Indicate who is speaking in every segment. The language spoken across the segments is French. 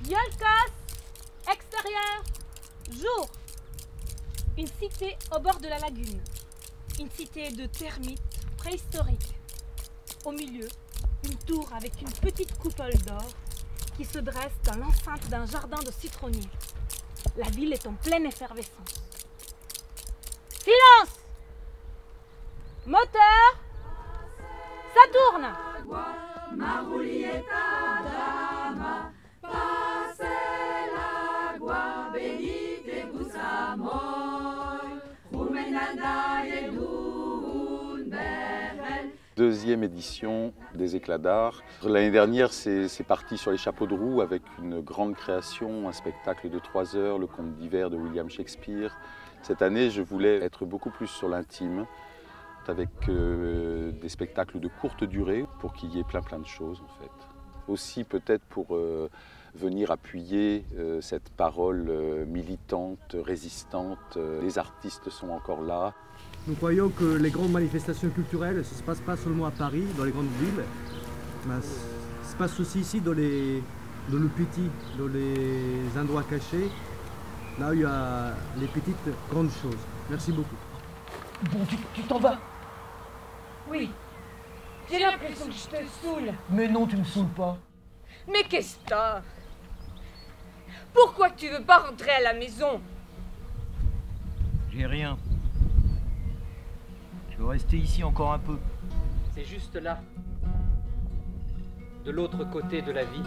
Speaker 1: Yolkos, extérieur, jour. Une cité au bord de la lagune. Une cité de termites préhistoriques. Au milieu, une tour avec une petite coupole d'or qui se dresse dans l'enceinte d'un jardin de citronniers. La ville est en pleine effervescence. Silence! Moteur! Ça tourne!
Speaker 2: Deuxième édition des éclats d'art. L'année dernière, c'est parti sur les chapeaux de roue avec une grande création, un spectacle de 3 heures, le conte d'hiver de William Shakespeare. Cette année, je voulais être beaucoup plus sur l'intime, avec des spectacles de courte durée pour qu'il y ait plein de choses en fait. Aussi peut-être pour venir appuyer cette parole militante, résistante. Les artistes sont encore là.
Speaker 3: Nous croyons que les grandes manifestations culturelles, ça ne se passe pas seulement à Paris, dans les grandes villes, mais ça se passe aussi ici dans le petit, dans les endroits cachés, là où il y a les petites grandes choses. Merci beaucoup.
Speaker 4: Bon, tu t'en vas?
Speaker 1: Oui. J'ai l'impression que je te saoule.
Speaker 4: Mais non, tu me saoules pas.
Speaker 5: Mais qu'est-ce que t'as? Pourquoi tu veux pas rentrer à la maison?
Speaker 4: J'ai rien. Je veux rester ici encore un peu.
Speaker 6: C'est juste là, de l'autre côté de la vie.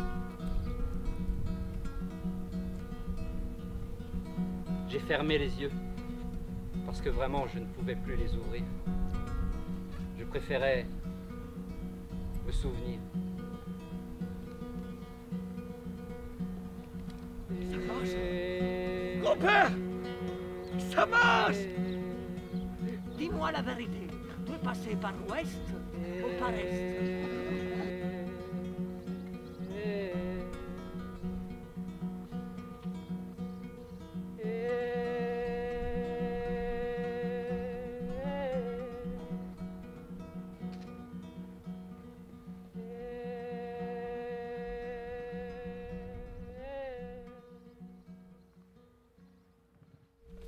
Speaker 6: J'ai fermé les yeux, parce que vraiment je ne pouvais plus les ouvrir. Je préférais me souvenir.
Speaker 4: Ça marche. Grand-père! Ça marche! Dis-moi la vérité. Tu es passé par l'ouest ou par est?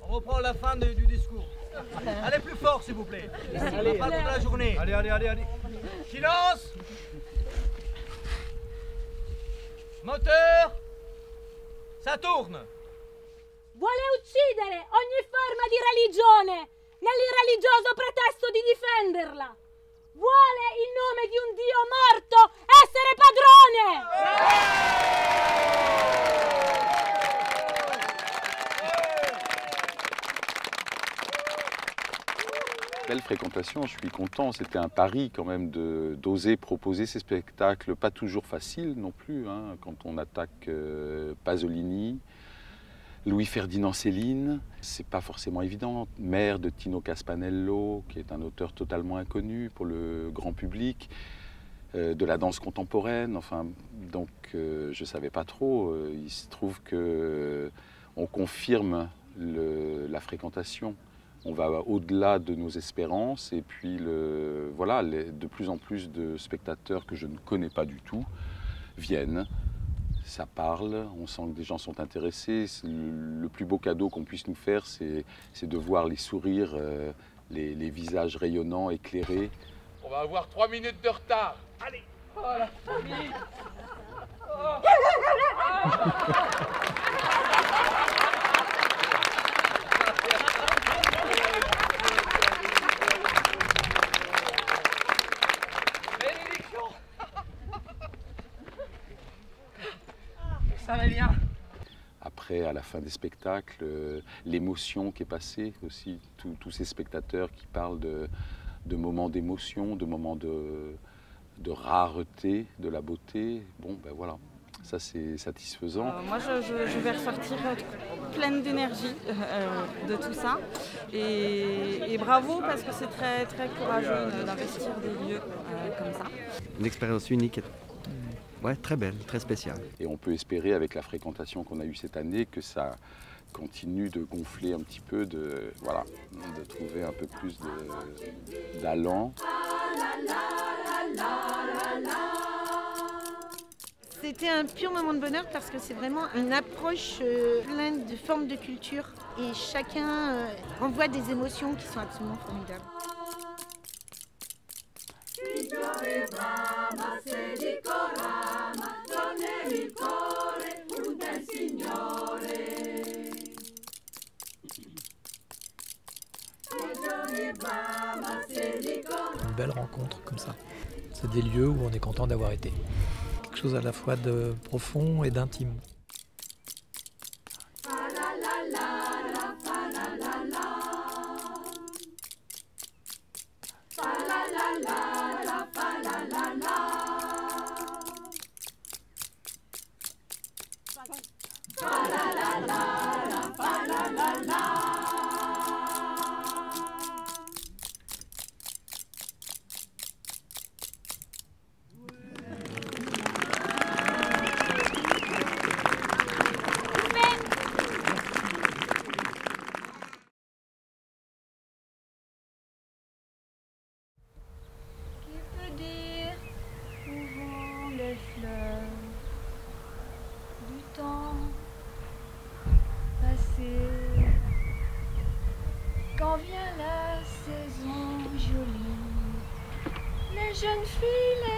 Speaker 4: On reprend la fin du discours. Allez plus fort, s'il vous plaît. Allez, pas toute la journée. Allez. Silence! Moteur! Ça tourne!
Speaker 1: Vuole uccidere ogni forma di religione nell'irreligioso pretesto di difenderla. Vuole, in nome di un Dio morto, essere padrone!
Speaker 2: Belle fréquentation, je suis content. C'était un pari quand même d'oser proposer ces spectacles, pas toujours faciles non plus, hein, quand on attaque Pasolini, Louis-Ferdinand Céline, c'est pas forcément évident. Mère de Tino Caspanello, qui est un auteur totalement inconnu pour le grand public, de la danse contemporaine, enfin, donc je savais pas trop. Il se trouve que on confirme la fréquentation. On va au-delà de nos espérances et puis voilà, de plus en plus de spectateurs que je ne connais pas du tout viennent. Ça parle, on sent que des gens sont intéressés. Le plus beau cadeau qu'on puisse nous faire, c'est de voir les sourires, les visages rayonnants, éclairés.
Speaker 7: On va avoir 3 minutes de retard.
Speaker 4: Allez!
Speaker 7: Oh la famille! Oh.
Speaker 4: Ça va bien.
Speaker 2: Après, à la fin des spectacles, l'émotion qui est passée aussi, tous ces spectateurs qui parlent de moments d'émotion, de moments de rareté, de la beauté. Bon, ben voilà, ça c'est satisfaisant.
Speaker 8: Moi, je vais ressortir pleine d'énergie de tout ça. Et bravo, parce que c'est très, très courageux d'investir des lieux comme ça.
Speaker 9: Une expérience unique. Ouais, très belle, très spéciale.
Speaker 2: Et on peut espérer, avec la fréquentation qu'on a eue cette année, que ça continue de gonfler un petit peu, de trouver un peu plus d'allant.
Speaker 10: C'est C'était un pur moment de bonheur parce que c'est vraiment une approche pleine de formes de culture et chacun envoie des émotions qui sont absolument formidables.
Speaker 11: Une belle rencontre comme ça. C'est des lieux où on est content d'avoir été. Quelque chose à la fois de profond et d'intime.
Speaker 12: Quand vient la saison jolie, les jeunes filles,